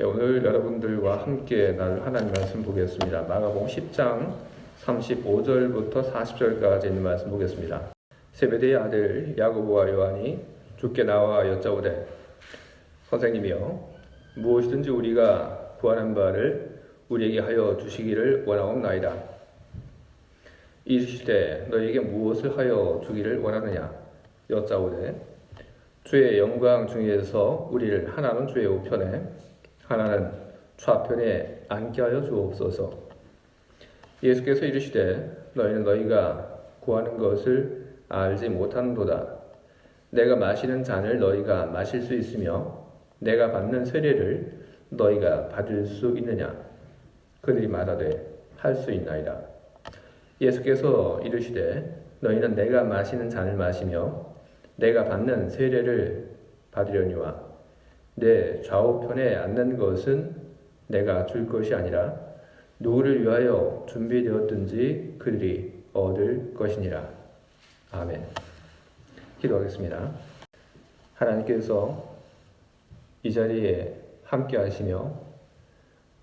오늘 여러분들과 함께 나눌 하나님 말씀 보겠습니다. 마가복음 10장 35절부터 40절까지 있는 말씀 보겠습니다. 세베대의 아들 야고보와 요한이 주께 나와 여짜오되 선생님이여 무엇이든지 우리가 구하는 바를 우리에게 하여 주시기를 원하옵나이다. 이르시되 너희에게 무엇을 하여 주기를 원하느냐 여짜오되 주의 영광 중에서 우리를 하나는 주의 우편에 하나는 좌편에 앉게 하여 주옵소서. 예수께서 이르시되 너희는 너희가 구하는 것을 알지 못하는도다. 내가 마시는 잔을 너희가 마실 수 있으며 내가 받는 세례를 너희가 받을 수 있느냐? 그들이 말하되 할 수 있나이다. 예수께서 이르시되 너희는 내가 마시는 잔을 마시며 내가 받는 세례를 받으려니와 내 좌우편에 앉는 것은 내가 줄 것이 아니라 누구를 위하여 준비되었든지 그들이 얻을 것이니라. 아멘. 기도하겠습니다. 하나님께서 이 자리에 함께 하시며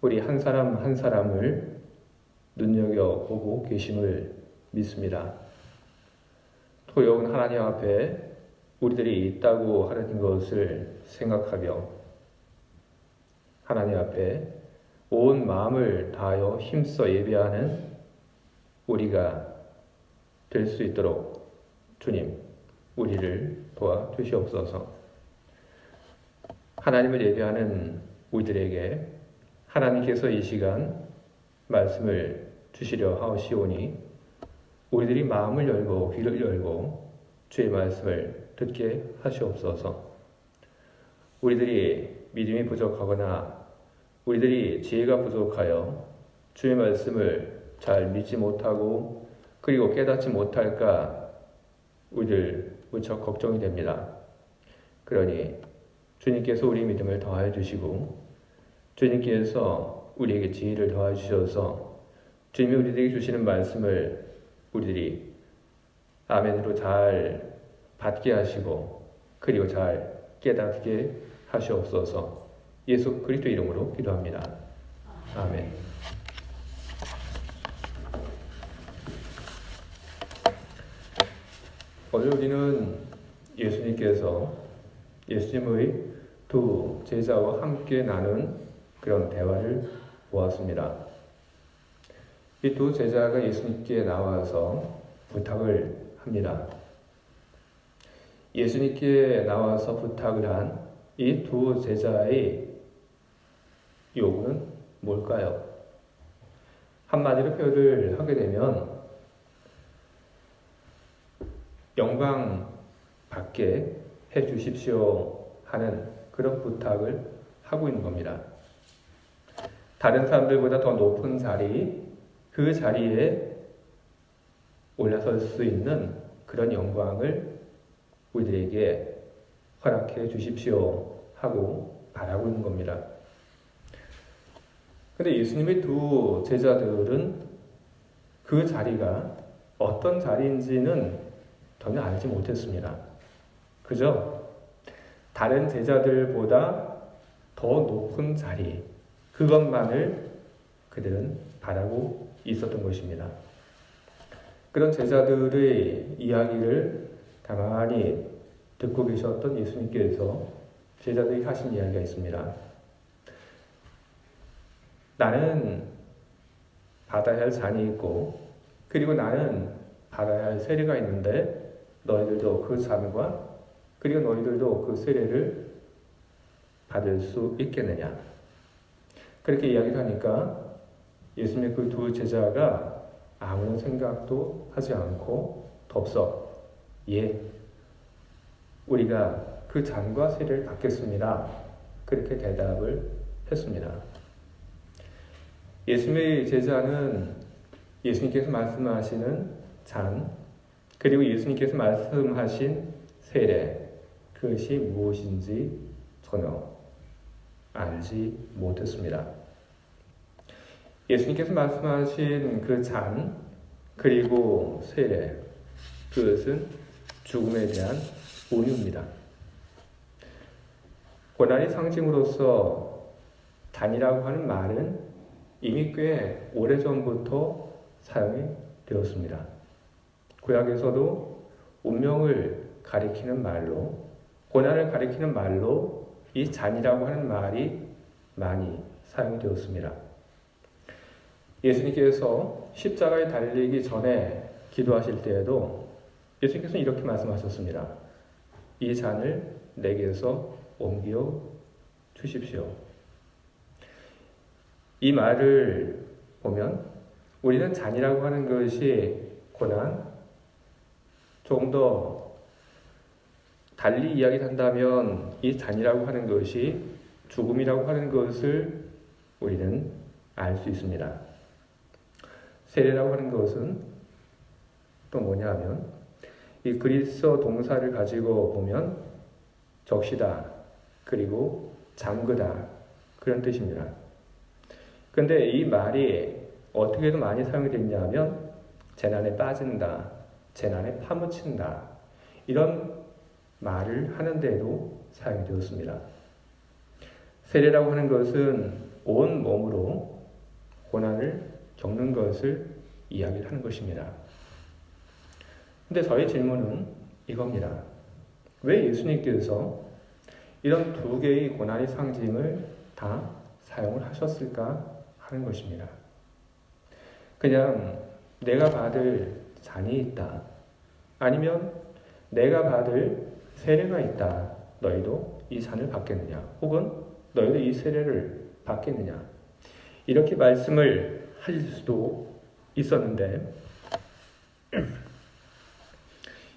우리 한 사람 한 사람을 눈여겨보고 계심을 믿습니다. 토요일 하나님 앞에 우리들이 있다고 하는 것을 생각하며 하나님 앞에 온 마음을 다하여 힘써 예배하는 우리가 될 수 있도록 주님 우리를 도와주시옵소서. 하나님을 예배하는 우리들에게 하나님께서 이 시간 말씀을 주시려 하시오니 우리들이 마음을 열고 귀를 열고 주의 말씀을 듣게 하시옵소서. 우리들이 믿음이 부족하거나 우리들이 지혜가 부족하여 주의 말씀을 잘 믿지 못하고 그리고 깨닫지 못할까 우리들 무척 걱정이 됩니다. 그러니 주님께서 우리 믿음을 더하여 주시고 주님께서 우리에게 지혜를 더하여 주셔서 주님이 우리들에게 주시는 말씀을 우리들이 아멘으로 잘 받게 하시고 그리고 잘 깨닫게 하시옵소서. 예수 그리스도 이름으로 기도합니다. 아멘. 오늘 우리는 예수님께서 예수님의 두 제자와 함께 나눈 그런 대화를 보았습니다. 이 두 제자가 예수님께 나와서 부탁을 합니다. 예수님께 나와서 부탁을 한 이 두 제자의 요구는 뭘까요? 한마디로 표현을 하게 되면 영광 받게 해 주십시오 하는 그런 부탁을 하고 있는 겁니다. 다른 사람들보다 더 높은 자리, 그 자리에 올라설 수 있는 그런 영광을 우리들에게 허락해 주십시오 하고 바라고 있는 겁니다. 그런데 예수님의 두 제자들은 그 자리가 어떤 자리인지는 전혀 알지 못했습니다. 그저 다른 제자들보다 더 높은 자리, 그것만을 그들은 바라고 있었던 것입니다. 그런 제자들의 이야기를 가만히 듣고 계셨던 예수님께서 제자들이 하신 이야기가 있습니다. 나는 받아야 할 잔이 있고 그리고 나는 받아야 할 세례가 있는데 너희들도 그 잔과 그리고 너희들도 그 세례를 받을 수 있겠느냐. 그렇게 이야기를 하니까 예수님의 그 두 제자가 아무런 생각도 하지 않고 덥석 예, 우리가 그 잔과 세례를 받겠습니다. 그렇게 대답을 했습니다. 예수님의 제자는 예수님께서 말씀하시는 잔, 그리고 예수님께서 말씀하신 세례, 그것이 무엇인지 전혀 알지 못했습니다. 예수님께서 말씀하신 그 잔, 그리고 세례, 그것은 죽음에 대한 온유입니다. 고난의 상징으로서 잔이라고 하는 말은 이미 꽤 오래전부터 사용이 되었습니다. 구약에서도 운명을 가리키는 말로, 고난을 가리키는 말로 이 잔이라고 하는 말이 많이 사용이 되었습니다. 예수님께서 십자가에 달리기 전에 기도하실 때에도 예수님께서는 이렇게 말씀하셨습니다. 이 잔을 내게서 옮겨 주십시오. 이 말을 보면 우리는 잔이라고 하는 것이 고난, 조금 더 달리 이야기한다면 이 잔이라고 하는 것이 죽음이라고 하는 것을 우리는 알 수 있습니다. 세례라고 하는 것은 또 뭐냐 하면 이 그리스어 동사를 가지고 보면 적시다, 그리고 잠그다, 그런 뜻입니다. 근데 이 말이 어떻게도 많이 사용이 됐냐 하면 재난에 빠진다, 재난에 파묻힌다, 이런 말을 하는데도 사용이 되었습니다. 세례라고 하는 것은 온 몸으로 고난을 겪는 것을 이야기하는 것입니다. 근데 저의 질문은 이겁니다. 왜 예수님께서 이런 두 개의 고난의 상징을 다 사용을 하셨을까 하는 것입니다. 그냥 내가 받을 잔이 있다, 아니면 내가 받을 세례가 있다, 너희도 이 잔을 받겠느냐, 혹은 너희도 이 세례를 받겠느냐, 이렇게 말씀을 할 수도 있었는데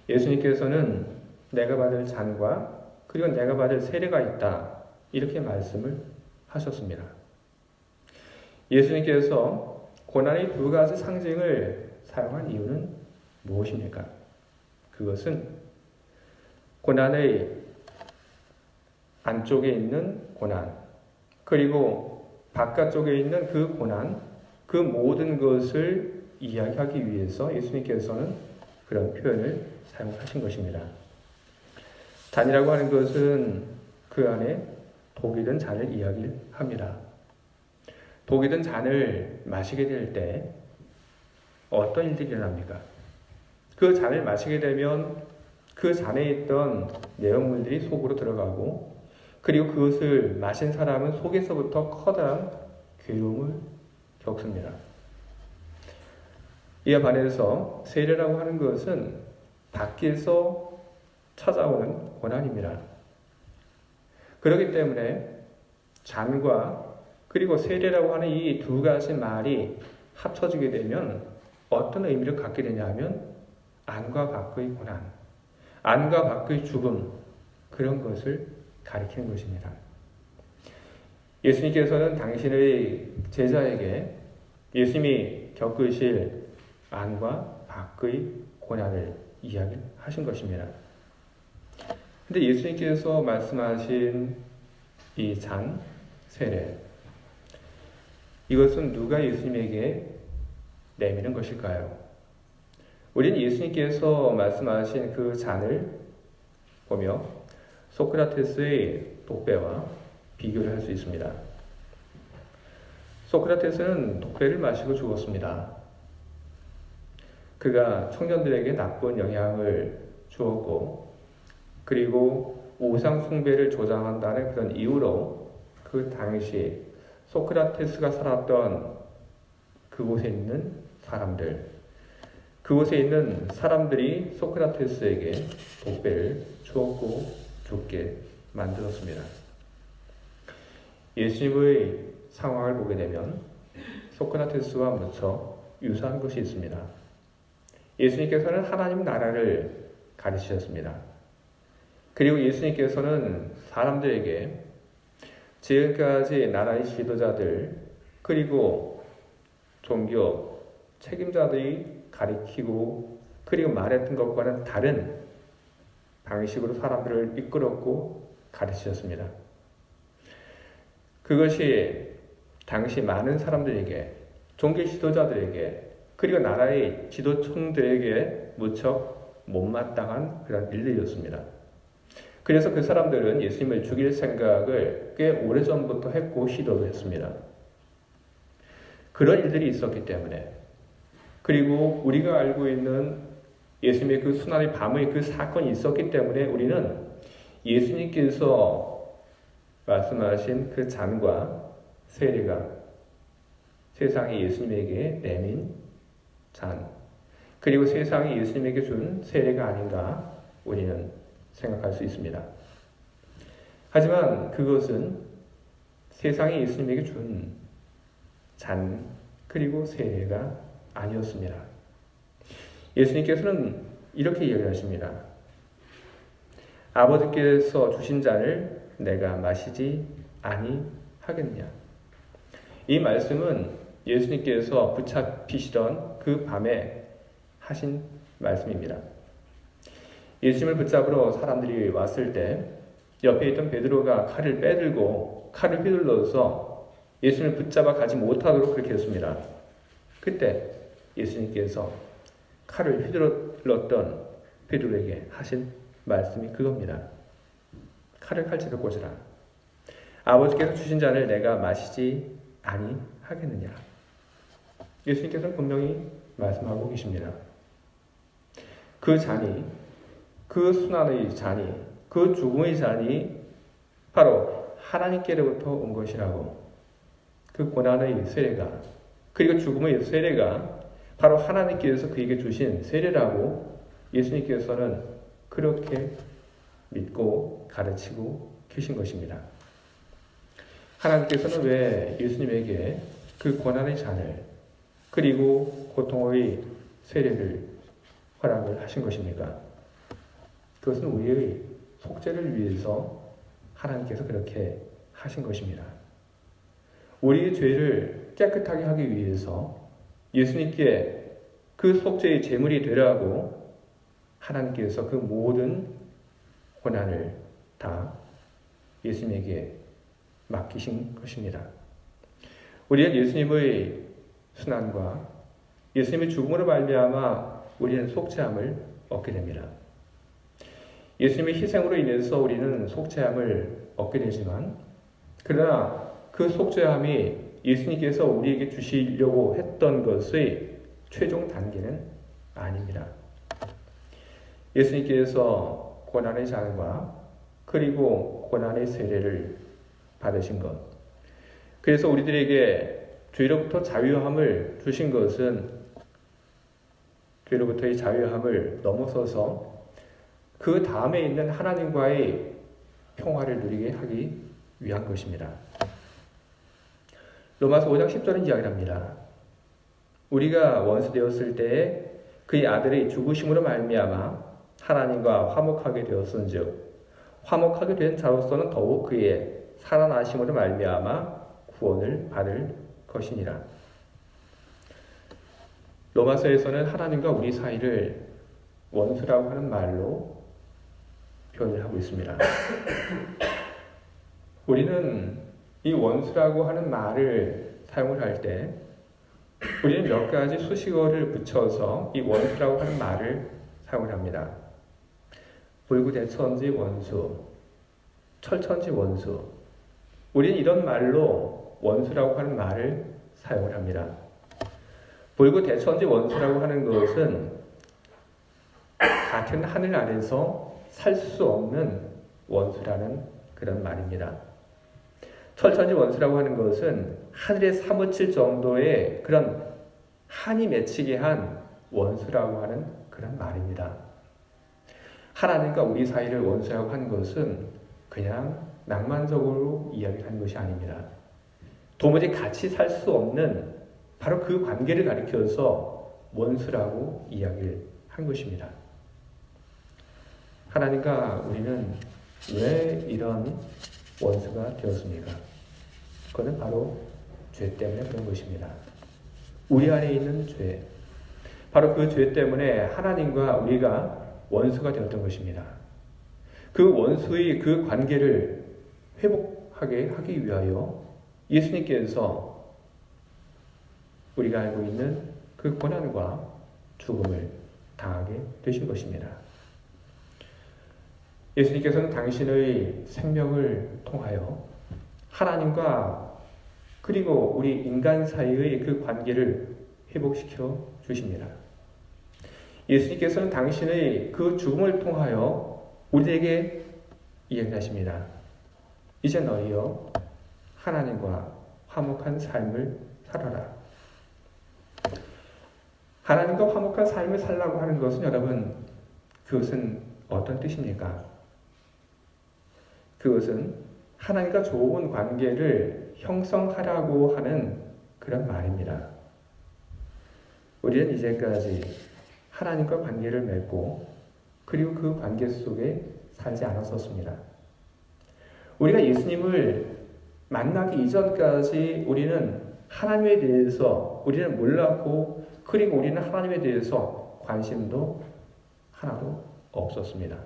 예수님께서는 내가 받을 잔과 그리고 내가 받을 세례가 있다, 이렇게 말씀을 하셨습니다. 예수님께서 고난의 두 가지 상징을 사용한 이유는 무엇입니까? 그것은 고난의 안쪽에 있는 고난, 그리고 바깥쪽에 있는 그 고난, 그 모든 것을 이야기하기 위해서 예수님께서는 그런 표현을 사용하신 것입니다. 잔이라고 하는 것은 그 안에 독이 든 잔을 이야기합니다. 독이 든 잔을 마시게 될 때 어떤 일들이 일어납니까? 그 잔을 마시게 되면 그 잔에 있던 내용물들이 속으로 들어가고, 그리고 그것을 마신 사람은 속에서부터 커다란 괴로움을 겪습니다. 이에 반해서 세례라고 하는 것은 밖에서 찾아오는 고난입니다. 그렇기 때문에 잔과 그리고 세례라고 하는 이 두 가지 말이 합쳐지게 되면 어떤 의미를 갖게 되냐면 안과 밖의 고난, 안과 밖의 죽음, 그런 것을 가리키는 것입니다. 예수님께서는 당신의 제자에게 예수님이 겪으실 안과 밖의 고난을 이야기하신 것입니다. 근데 예수님께서 말씀하신 이 잔, 세례, 이것은 누가 예수님에게 내미는 것일까요? 우리는 예수님께서 말씀하신 그 잔을 보며 소크라테스의 독배와 비교를 할 수 있습니다. 소크라테스는 독배를 마시고 죽었습니다. 그가 청년들에게 나쁜 영향을 주었고, 그리고 우상 숭배를 조장한다는 그런 이유로 그 당시 소크라테스가 살았던 그곳에 있는 사람들, 그곳에 있는 사람들이 소크라테스에게 독배를 주었고 죽게 만들었습니다. 예수님의 상황을 보게 되면 소크라테스와 무척 유사한 것이 있습니다. 예수님께서는 하나님 나라를 가르치셨습니다. 그리고 예수님께서는 사람들에게 지금까지 나라의 지도자들, 그리고 종교 책임자들이 가리키고 그리고 말했던 것과는 다른 방식으로 사람들을 이끌었고 가르치셨습니다. 그것이 당시 많은 사람들에게, 종교 지도자들에게, 그리고 나라의 지도층들에게 무척 못마땅한 그런 일들이었습니다. 그래서 그 사람들은 예수님을 죽일 생각을 꽤 오래전부터 했고 시도도 했습니다. 그런 일들이 있었기 때문에, 그리고 우리가 알고 있는 예수님의 그 수난의 밤의 그 사건이 있었기 때문에 우리는 예수님께서 말씀하신 그 잔과 세례가 세상이 예수님에게 내민 잔, 그리고 세상이 예수님에게 준 세례가 아닌가 우리는 생각할 수 있습니다. 하지만 그것은 세상이 예수님에게 준 잔, 그리고 세례가 아니었습니다. 예수님께서는 이렇게 이야기하십니다. 아버지께서 주신 잔을 내가 마시지 아니하겠냐. 이 말씀은 예수님께서 붙잡히시던 그 밤에 하신 말씀입니다. 예수님을 붙잡으러 사람들이 왔을 때 옆에 있던 베드로가 칼을 빼들고 칼을 휘둘러서 예수님을 붙잡아 가지 못하도록 그렇게 했습니다. 그때 예수님께서 칼을 휘둘렀던 베드로에게 하신 말씀이 그겁니다. 칼을 칼집에 꽂으라. 아버지께서 주신 잔을 내가 마시지 아니하겠느냐. 예수님께서는 분명히 말씀하고 계십니다. 그 잔이, 그 순환의 잔이, 그 죽음의 잔이 바로 하나님께로부터 온 것이라고. 그 고난의 세례가, 그리고 죽음의 세례가 바로 하나님께서 그에게 주신 세례라고 예수님께서는 그렇게 믿고 가르치고 계신 것입니다. 하나님께서는 왜 예수님에게 그 고난의 잔을 그리고 고통의 세례를 허락을 하신 것입니까? 그것은 우리의 속죄를 위해서 하나님께서 그렇게 하신 것입니다. 우리의 죄를 깨끗하게 하기 위해서 예수님께 그 속죄의 제물이 되라고 하나님께서 그 모든 고난을 다 예수님에게 맡기신 것입니다. 우리는 예수님의 순환과 예수님의 죽음으로 말미암아 우리는 속죄함을 얻게 됩니다. 예수님의 희생으로 인해서 우리는 속죄함을 얻게 되지만, 그러나 그 속죄함이 예수님께서 우리에게 주시려고 했던 것의 최종 단계는 아닙니다. 예수님께서 고난의 잔과 그리고 고난의 세례를 받으신 것, 그래서 우리들에게 죄로부터 자유함을 주신 것은 죄로부터의 자유함을 넘어서서 그 다음에 있는 하나님과의 평화를 누리게 하기 위한 것입니다. 로마서 5장 10절은 이야기를 합니다. 우리가 원수 되었을 때에 그의 아들의 죽으심으로 말미암아 하나님과 화목하게 되었은즉 화목하게 된 자로서는 더욱 그의 살아나심으로 말미암아 구원을 받을 것이니라. 로마서에서는 하나님과 우리 사이를 원수라고 하는 말로 표현을 하고 있습니다. 우리는 이 원수라고 하는 말을 사용을 할 때 우리는 몇 가지 수식어를 붙여서 이 원수라고 하는 말을 사용을 합니다. 불구대천지 원수, 철천지 원수. 우리는 이런 말로 원수라고 하는 말을 사용을 합니다. 불구대천지 원수라고 하는 것은 같은 하늘 아래서 살 수 없는 원수라는 그런 말입니다. 철천지 원수라고 하는 것은 하늘에 사무칠 정도의 그런 한이 맺히게 한 원수라고 하는 그런 말입니다. 하나님과 우리 사이를 원수라고 하는 것은 그냥 낭만적으로 이야기하는 것이 아닙니다. 도무지 같이 살 수 없는 바로 그 관계를 가리켜서 원수라고 이야기를 한 것입니다. 하나님과 우리는 왜 이런 원수가 되었습니까? 그것은 바로 죄 때문에 그런 것입니다. 우리 안에 있는 죄, 바로 그 죄 때문에 하나님과 우리가 원수가 되었던 것입니다. 그 원수의 그 관계를 회복하게 하기 위하여 예수님께서 우리가 알고 있는 그 고난과 죽음을 당하게 되신 것입니다. 예수님께서는 당신의 생명을 통하여 하나님과 그리고 우리 인간 사이의 그 관계를 회복시켜 주십니다. 예수님께서는 당신의 그 죽음을 통하여 우리에게 이야기하십니다. 이제 너희여 하나님과 화목한 삶을 살아라. 하나님과 화목한 삶을 살라고 하는 것은 여러분, 그것은 어떤 뜻입니까? 그것은 하나님과 좋은 관계를 형성하라고 하는 그런 말입니다. 우리는 이제까지 하나님과 관계를 맺고 그리고 그 관계 속에 살지 않았었습니다. 우리가 예수님을 만나기 이전까지 우리는 하나님에 대해서 우리는 몰랐고 그리고 우리는 하나님에 대해서 관심도 하나도 없었습니다.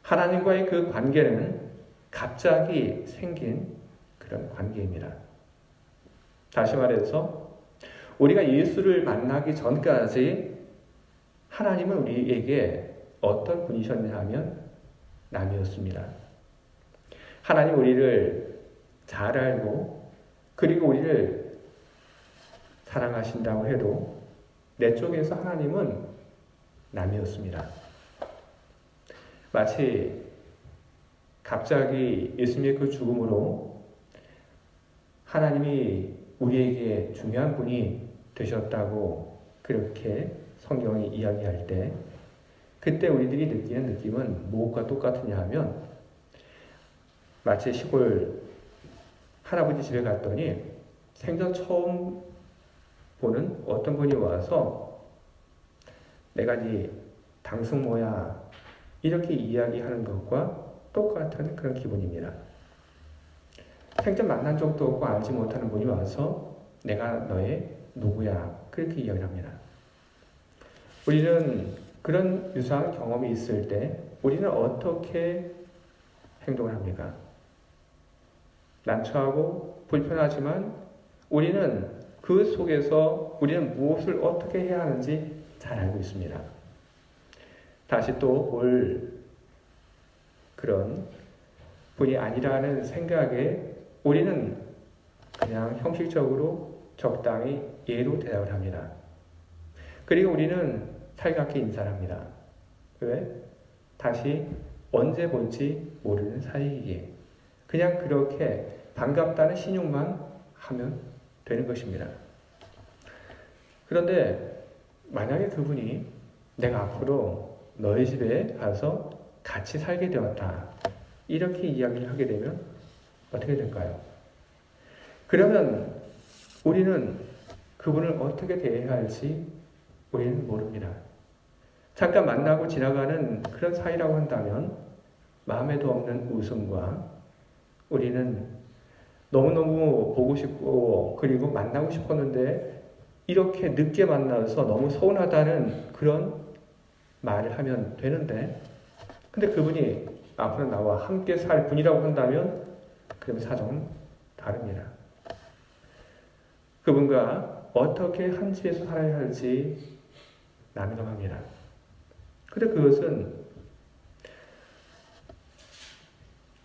하나님과의 그 관계는 갑자기 생긴 그런 관계입니다. 다시 말해서 우리가 예수를 만나기 전까지 하나님은 우리에게 어떤 분이셨냐 하면 남이었습니다. 하나님 우리를 잘 알고 그리고 우리를 사랑하신다고 해도 내 쪽에서 하나님은 남이었습니다. 마치 갑자기 예수님의 그 죽음으로 하나님이 우리에게 중요한 분이 되셨다고 그렇게 성경이 이야기할 때 그때 우리들이 느끼는 느낌은 무엇과 똑같으냐 하면 마치 시골 할아버지 집에 갔더니 생전 처음 보는 어떤 분이 와서 내가 네 당숙모야 이렇게 이야기하는 것과 똑같은 그런 기분입니다. 생전 만난 적도 없고 알지 못하는 분이 와서 내가 너의 누구야 그렇게 이야기를 합니다. 우리는 그런 유사한 경험이 있을 때 우리는 어떻게 행동을 합니까? 난처하고 불편하지만 우리는 그 속에서 우리는 무엇을 어떻게 해야 하는지 잘 알고 있습니다. 다시 또 볼 그런 분이 아니라는 생각에 우리는 그냥 형식적으로 적당히 예로 대답을 합니다. 그리고 우리는 살갑게 인사를 합니다. 왜? 다시 언제 볼지 모르는 사이이기에 그냥 그렇게 반갑다는 신용만 하면 되는 것입니다. 그런데 만약에 그분이 내가 앞으로 너희 집에 가서 같이 살게 되었다 이렇게 이야기를 하게 되면 어떻게 될까요? 그러면 우리는 그분을 어떻게 대해야 할지 우리는 모릅니다. 잠깐 만나고 지나가는 그런 사이라고 한다면 마음에도 없는 웃음과 우리는 너무너무 보고 싶고 그리고 만나고 싶었는데 이렇게 늦게 만나서 너무 서운하다는 그런 말을 하면 되는데 근데 그분이 앞으로 나와 함께 살 분이라고 한다면 그러면 사정은 다릅니다. 그분과 어떻게 한 집에서 살아야 할지 난감합니다. 근데 그것은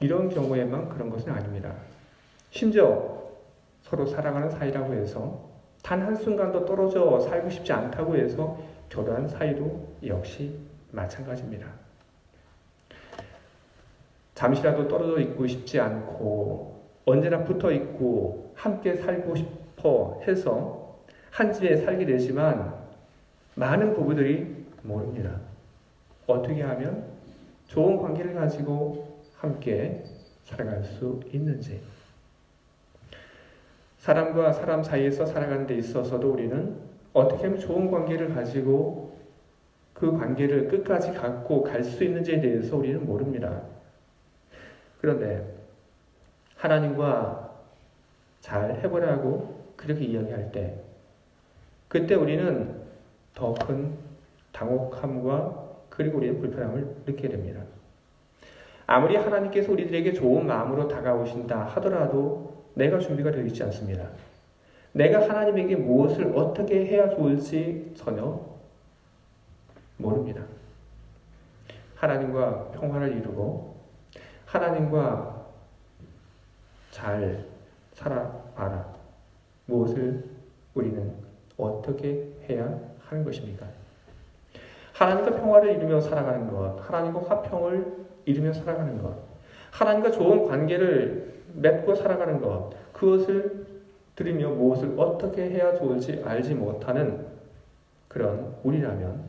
이런 경우에만 그런 것은 아닙니다. 심지어 서로 사랑하는 사이라고 해서 단 한순간도 떨어져 살고 싶지 않다고 해서 결혼한 사이도 역시 마찬가지입니다. 잠시라도 떨어져 있고 싶지 않고 언제나 붙어 있고 함께 살고 싶어 해서 한 집에 살게 되지만 많은 부부들이 모릅니다. 어떻게 하면 좋은 관계를 가지고 함께 살아갈 수 있는지. 사람과 사람 사이에서 살아가는 데 있어서도 우리는 어떻게 하면 좋은 관계를 가지고 그 관계를 끝까지 갖고 갈 수 있는지에 대해서 우리는 모릅니다. 그런데 하나님과 잘 해보라고 그렇게 이야기할 때 그때 우리는 더 큰 당혹함과 그리고 우리의 불편함을 느끼게 됩니다. 아무리 하나님께서 우리들에게 좋은 마음으로 다가오신다 하더라도 내가 준비가 되어 있지 않습니다. 내가 하나님에게 무엇을 어떻게 해야 좋을지 전혀 모릅니다. 하나님과 평화를 이루고 하나님과 잘 살아가라. 무엇을 우리는 어떻게 해야 하는 것입니까? 하나님과 평화를 이루며 살아가는 것, 하나님과 화평을 이루며 살아가는 것, 하나님과 좋은 관계를 맺고 살아가는 것, 그것을 들으며 무엇을 어떻게 해야 좋을지 알지 못하는 그런 우리라면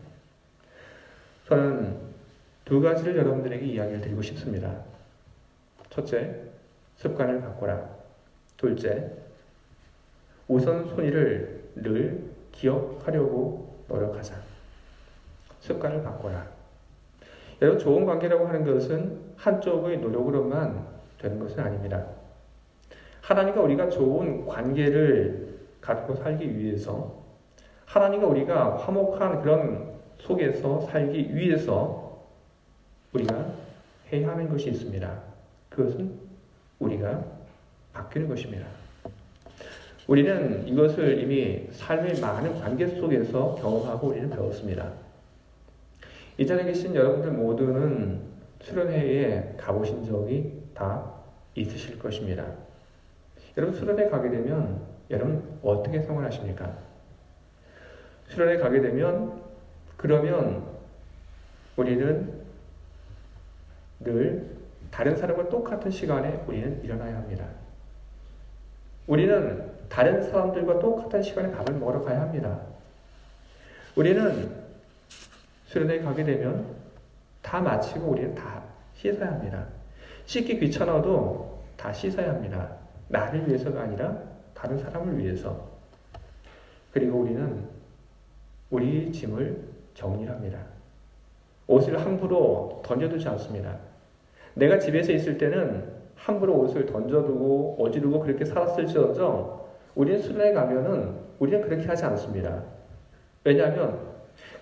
저는 두 가지를 여러분들에게 이야기를 드리고 싶습니다. 첫째, 습관을 바꿔라. 둘째, 우선순위를 늘 기억하려고 노력하자. 습관을 바꿔라. 여러분, 좋은 관계라고 하는 것은 한쪽의 노력으로만 되는 것은 아닙니다. 하나님과 우리가 좋은 관계를 갖고 살기 위해서, 하나님과 우리가 화목한 그런 속에서 살기 위해서 우리가 해야 하는 것이 있습니다. 그것은 우리가 바뀌는 것입니다. 우리는 이것을 이미 삶의 많은 관계 속에서 경험하고 우리는 배웠습니다. 이 자리에 계신 여러분들 모두는 수련회에 가보신 적이 다 있으실 것입니다. 여러분, 수련회 가게 되면 여러분 어떻게 생활하십니까? 수련회 가게 되면 그러면 우리는 늘 다른 사람과 똑같은 시간에 우리는 일어나야 합니다. 우리는 다른 사람들과 똑같은 시간에 밥을 먹으러 가야 합니다. 우리는 수련회에 가게 되면 다 마치고 우리는 다 씻어야 합니다. 씻기 귀찮아도 다 씻어야 합니다. 나를 위해서가 아니라 다른 사람을 위해서. 그리고 우리는 우리 짐을 정리합니다. 옷을 함부로 던져두지 않습니다. 내가 집에서 있을 때는 함부로 옷을 던져두고 어지르고 그렇게 살았을지언정 우리는 수련회 가면은 우리는 그렇게 하지 않습니다. 왜냐하면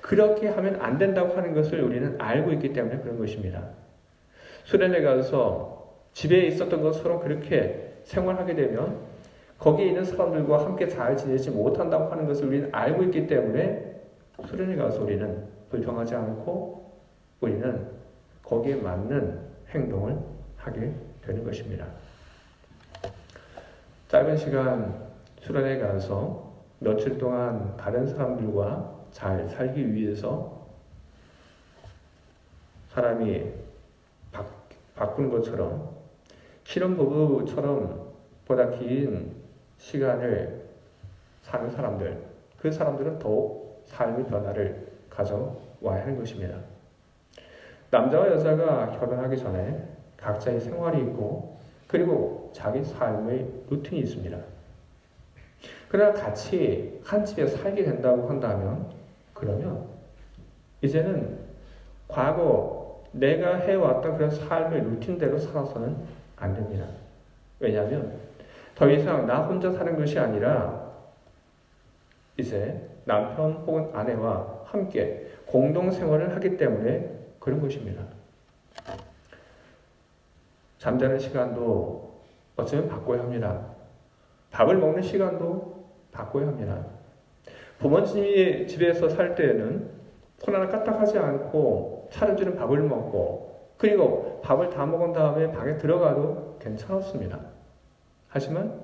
그렇게 하면 안 된다고 하는 것을 우리는 알고 있기 때문에 그런 것입니다. 수련회 가서 집에 있었던 것처럼 그렇게 생활하게 되면 거기에 있는 사람들과 함께 잘 지내지 못한다고 하는 것을 우리는 알고 있기 때문에 수련회 가서 우리는 불평하지 않고 우리는 거기에 맞는 행동을 하게 되는 것입니다. 짧은 시간 수련회 가서 며칠 동안 다른 사람들과 잘 살기 위해서 사람이 바꾸는 것처럼 신혼부부처럼 보다 긴 시간을 사는 사람들, 그 사람들은 더욱 삶의 변화를 가져와야 하는 것입니다. 남자와 여자가 결혼하기 전에 각자의 생활이 있고 그리고 자기 삶의 루틴이 있습니다. 그러나 같이 한 집에 살게 된다고 한다면 그러면 이제는 과거 내가 해왔던 그런 삶의 루틴대로 살아서는 안 됩니다. 왜냐하면 더 이상 나 혼자 사는 것이 아니라 이제 남편 혹은 아내와 함께 공동생활을 하기 때문에 그런 것입니다. 잠자는 시간도 어쩌면 바꿔야 합니다. 밥을 먹는 시간도 바꿔야 합니다. 부모님이 집에서 살 때에는 손 하나 까딱하지 않고 차려주는 밥을 먹고 그리고 밥을 다 먹은 다음에 방에 들어가도 괜찮았습니다. 하지만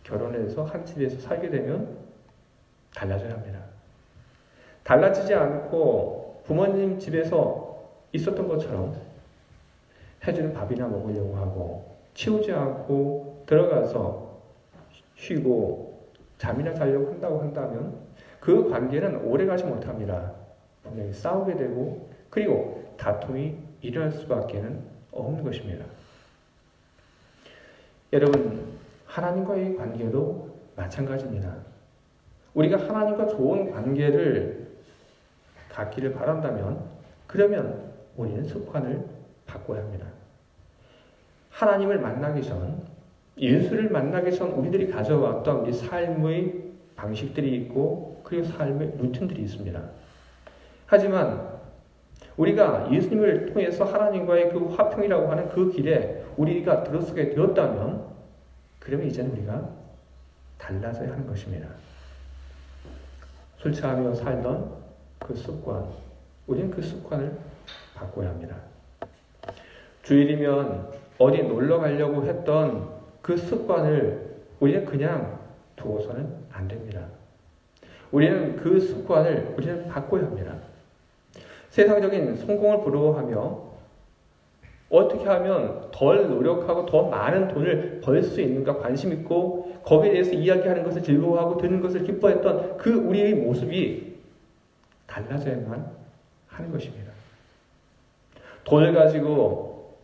결혼해서 한 집에서 살게 되면 달라져야 합니다. 달라지지 않고 부모님 집에서 있었던 것처럼 해주는 밥이나 먹으려고 하고 치우지 않고 들어가서 쉬고 잠이나 자려고 한다고 한다면 그 관계는 오래가지 못합니다. 분명히 싸우게 되고 그리고 다툼이 일어날 수밖에 없는 것입니다. 여러분, 하나님과의 관계도 마찬가지입니다. 우리가 하나님과 좋은 관계를 갖기를 바란다면 그러면 우리는 습관을 바꿔야 합니다. 하나님을 만나기 전, 예수를 만나기 전 우리들이 가져왔던 우리 삶의 방식들이 있고 그리고 삶의 루틴들이 있습니다. 하지만 우리가 예수님을 통해서 하나님과의 그 화평이라고 하는 그 길에 우리가 들어서게 되었다면 그러면 이제는 우리가 달라져야 하는 것입니다. 술 취하며 살던 그 습관, 우리는 그 습관을 바꿔야 합니다. 주일이면 어디 놀러 가려고 했던 그 습관을 우리는 그냥 두고서는 안 됩니다. 우리는 그 습관을 우리는 바꿔야 합니다. 세상적인 성공을 부러워하며 어떻게 하면 덜 노력하고 더 많은 돈을 벌 수 있는가 관심 있고 거기에 대해서 이야기하는 것을 즐거워하고 듣는 것을 기뻐했던 그 우리의 모습이 달라져야만 하는 것입니다. 돈을 가지고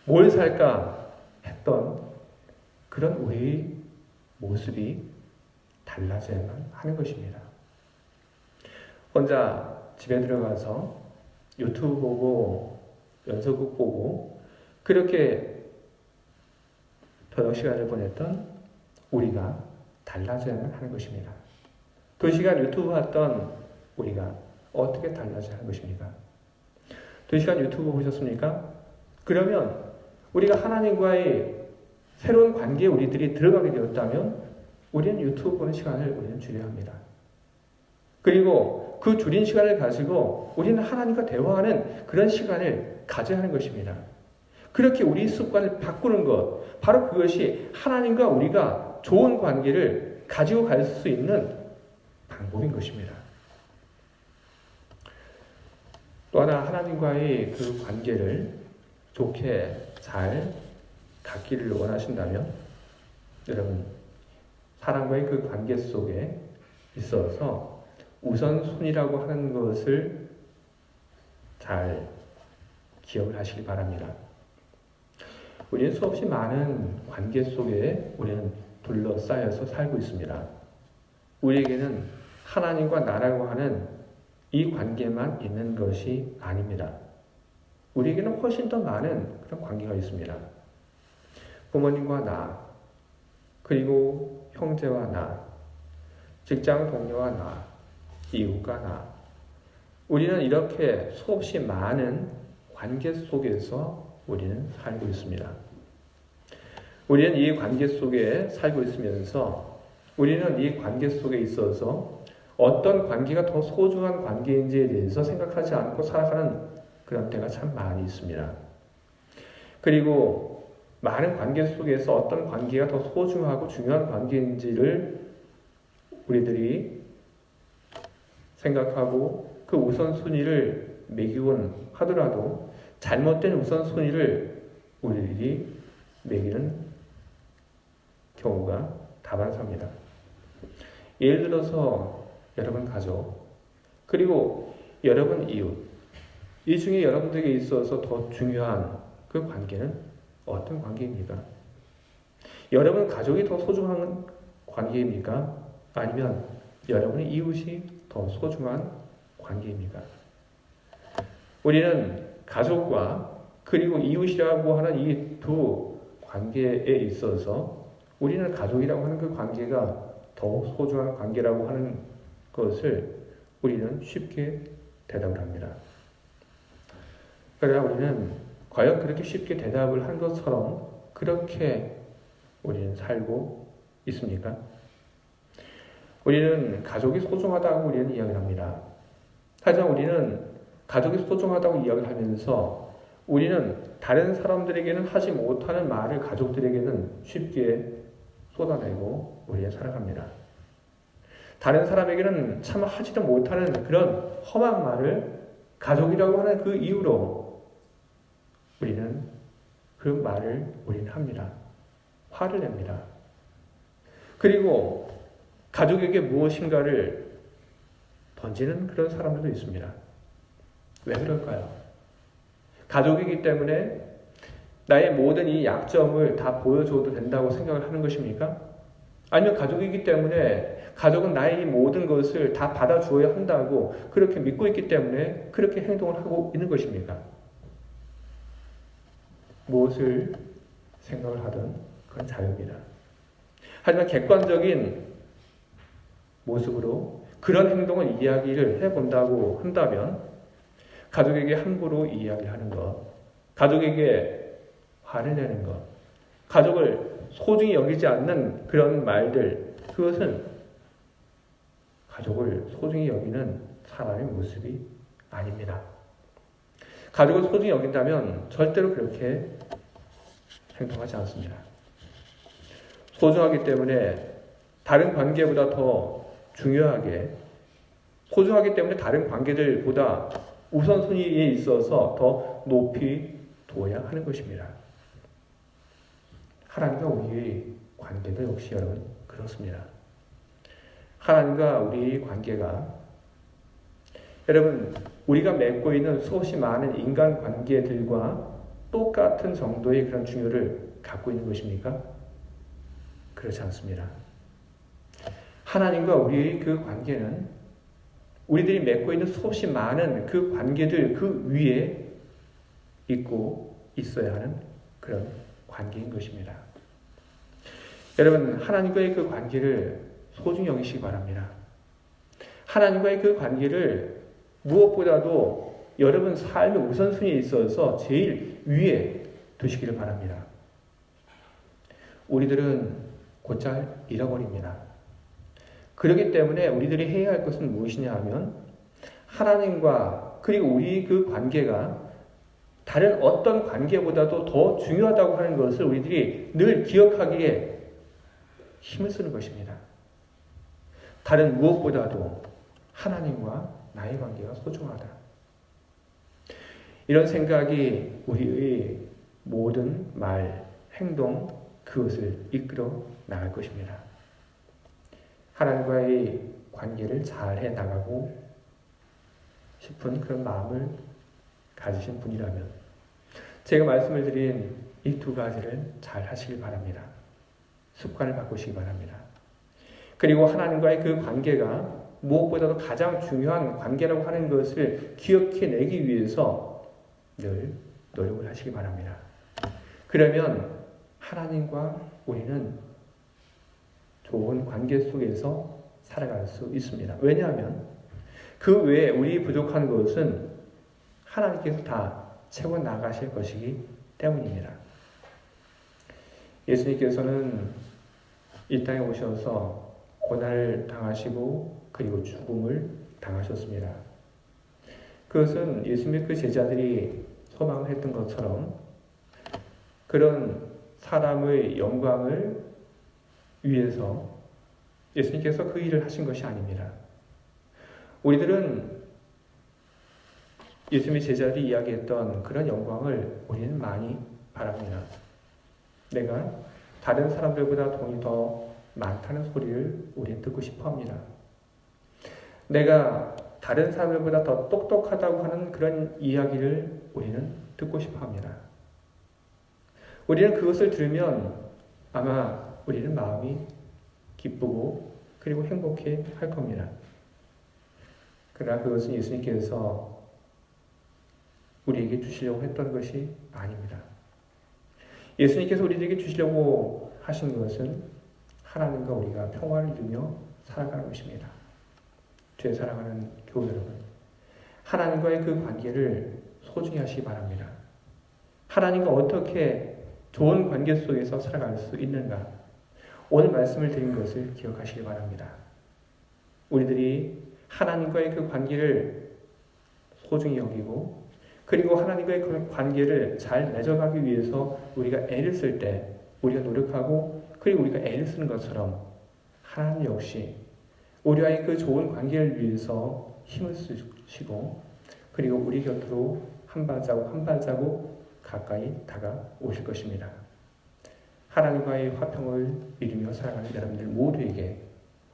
뭘 살까 했던 그런 우리의 모습이 달라져야만 하는 것입니다. 혼자 집에 들어가서 유튜브 보고 연속극 보고 그렇게 저녁 시간을 보냈던 우리가 달라져야만 하는 것입니다. 그 시간 유튜브 봤던 우리가 어떻게 달라져야 하는 것입니까? 2시간 유튜브 보셨습니까? 그러면 우리가 하나님과의 새로운 관계에 우리들이 들어가게 되었다면 우리는 유튜브 보는 시간을 우리는 줄여야 합니다. 그리고 그 줄인 시간을 가지고 우리는 하나님과 대화하는 그런 시간을 가져야 하는 것입니다. 그렇게 우리 습관을 바꾸는 것, 바로 그것이 하나님과 우리가 좋은 관계를 가지고 갈 수 있는 방법인 것입니다. 또 하나 하나님과의 그 관계를 좋게 잘 갖기를 원하신다면 여러분 사람과의 그 관계 속에 있어서 우선순위라고 하는 것을 잘 기억을 하시기 바랍니다. 우리는 수없이 많은 관계 속에 우리는 둘러싸여서 살고 있습니다. 우리에게는 하나님과 나라고 하는 이 관계만 있는 것이 아닙니다. 우리에게는 훨씬 더 많은 그런 관계가 있습니다. 부모님과 나, 그리고 형제와 나, 직장 동료와 나, 이웃과 나. 우리는 이렇게 수없이 많은 관계 속에서 우리는 살고 있습니다. 우리는 이 관계 속에 살고 있으면서 우리는 이 관계 속에 있어서 어떤 관계가 더 소중한 관계인지에 대해서 생각하지 않고 살아가는 그런 때가 참 많이 있습니다. 그리고 많은 관계 속에서 어떤 관계가 더 소중하고 중요한 관계인지를 우리들이 생각하고 그 우선순위를 매기곤 하더라도 잘못된 우선순위를 우리들이 매기는 경우가 다반사입니다. 예를 들어서 여러분 가족, 그리고 여러분 이웃, 이 중에 여러분들에게 있어서 더 중요한 그 관계는 어떤 관계입니까? 여러분 가족이 더 소중한 관계입니까? 아니면 여러분의 이웃이 더 소중한 관계입니까? 우리는 가족과 그리고 이웃이라고 하는 이 두 관계에 있어서 우리는 가족이라고 하는 그 관계가 더 소중한 관계라고 하는 것을 우리는 쉽게 대답을 합니다. 그러나 우리는 과연 그렇게 쉽게 대답을 한 것처럼 그렇게 우리는 살고 있습니까? 우리는 가족이 소중하다고 우리는 이야기를 합니다. 하지만 우리는 가족이 소중하다고 이야기를 하면서 우리는 다른 사람들에게는 하지 못하는 말을 가족들에게는 쉽게 쏟아내고 우리는 살아갑니다. 다른 사람에게는 참 하지도 못하는 그런 험한 말을 가족이라고 하는 그 이유로 우리는 그 말을 우리는 합니다. 화를 냅니다. 그리고 가족에게 무엇인가를 던지는 그런 사람들도 있습니다. 왜 그럴까요? 가족이기 때문에 나의 모든 이 약점을 다 보여줘도 된다고 생각을 하는 것입니까? 아니면 가족이기 때문에 가족은 나의 이 모든 것을 다 받아주어야 한다고 그렇게 믿고 있기 때문에 그렇게 행동을 하고 있는 것입니까? 무엇을 생각을 하든 그건 자유입니다. 하지만 객관적인 모습으로 그런 행동을 이야기를 해본다고 한다면 가족에게 함부로 이야기하는 것, 가족에게 화를 내는 것, 가족을 소중히 여기지 않는 그런 말들, 그것은 가족을 소중히 여기는 사람의 모습이 아닙니다. 가족을 소중히 여긴다면 절대로 그렇게 행동하지 않습니다. 소중하기 때문에 다른 관계보다 더 중요하게, 소중하기 때문에 다른 관계들보다 우선순위에 있어서 더 높이 둬야 하는 것입니다. 하나님과 우리의 관계도 역시 여러분 그렇습니다. 하나님과 우리의 관계가, 여러분 우리가 맺고 있는 수없이 많은 인간 관계들과 똑같은 정도의 그런 중요를 갖고 있는 것입니까? 그렇지 않습니다. 하나님과 우리의 그 관계는 우리들이 맺고 있는 수없이 많은 그 관계들 그 위에 있고 있어야 하는 그런 관계인 것입니다. 여러분, 하나님과의 그 관계를 소중히 여기시기 바랍니다. 하나님과의 그 관계를 무엇보다도 여러분 삶의 우선순위에 있어서 제일 위에 두시기를 바랍니다. 우리들은 곧잘 잃어버립니다. 그렇기 때문에 우리들이 해야 할 것은 무엇이냐 하면 하나님과 그리고 우리 그 관계가 다른 어떤 관계보다도 더 중요하다고 하는 것을 우리들이 늘 기억하기에 힘을 쓰는 것입니다. 다른 무엇보다도 하나님과 나의 관계가 소중하다. 이런 생각이 우리의 모든 말, 행동, 그것을 이끌어 나갈 것입니다. 하나님과의 관계를 잘 해나가고 싶은 그런 마음을 가지신 분이라면 제가 말씀을 드린 이 두 가지를 잘 하시길 바랍니다. 습관을 바꾸시기 바랍니다. 그리고 하나님과의 그 관계가 무엇보다도 가장 중요한 관계라고 하는 것을 기억해내기 위해서 늘 노력을 하시기 바랍니다. 그러면 하나님과 우리는 좋은 관계 속에서 살아갈 수 있습니다. 왜냐하면 그 외에 우리 부족한 것은 하나님께서 다 채워 나가실 것이기 때문입니다. 예수님께서는 이 땅에 오셔서 고난을 당하시고 그리고 죽음을 당하셨습니다. 그것은 예수님의 그 제자들이 소망을 했던 것처럼 그런 사람의 영광을 위해서 예수님께서 그 일을 하신 것이 아닙니다. 우리들은 예수님의 제자들이 이야기했던 그런 영광을 우리는 많이 바랍니다. 내가 다른 사람들보다 돈이 더 많다는 소리를 우리는 듣고 싶어 합니다. 내가 다른 사람들보다 더 똑똑하다고 하는 그런 이야기를 우리는 듣고 싶어 합니다. 우리는 그것을 들으면 아마 우리는 마음이 기쁘고 그리고 행복해 할 겁니다. 그러나 그것은 예수님께서 우리에게 주시려고 했던 것이 아닙니다. 예수님께서 우리에게 주시려고 하신 것은 하나님과 우리가 평화를 누리며 살아가는 것입니다. 제 사랑하는 교우 여러분, 하나님과의 그 관계를 소중히 하시기 바랍니다. 하나님과 어떻게 좋은 관계 속에서 살아갈 수 있는가? 오늘 말씀을 드린 것을 기억하시기 바랍니다. 우리들이 하나님과의 그 관계를 소중히 여기고 그리고 하나님과의 그 관계를 잘 맺어가기 위해서 우리가 애를 쓸 때 우리가 노력하고 그리고 우리가 애를 쓰는 것처럼 하나님 역시 우리와의 그 좋은 관계를 위해서 힘을 쓰시고 그리고 우리 곁으로 한 발자국 한 발자국 가까이 다가오실 것입니다. 하나님과의 화평을 이루며 살아가는 여러분들 모두에게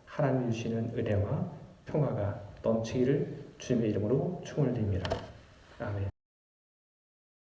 하나님 주시는 은혜와 평화가 넘치기를 주님의 이름으로 축원을 드립니다. 아멘.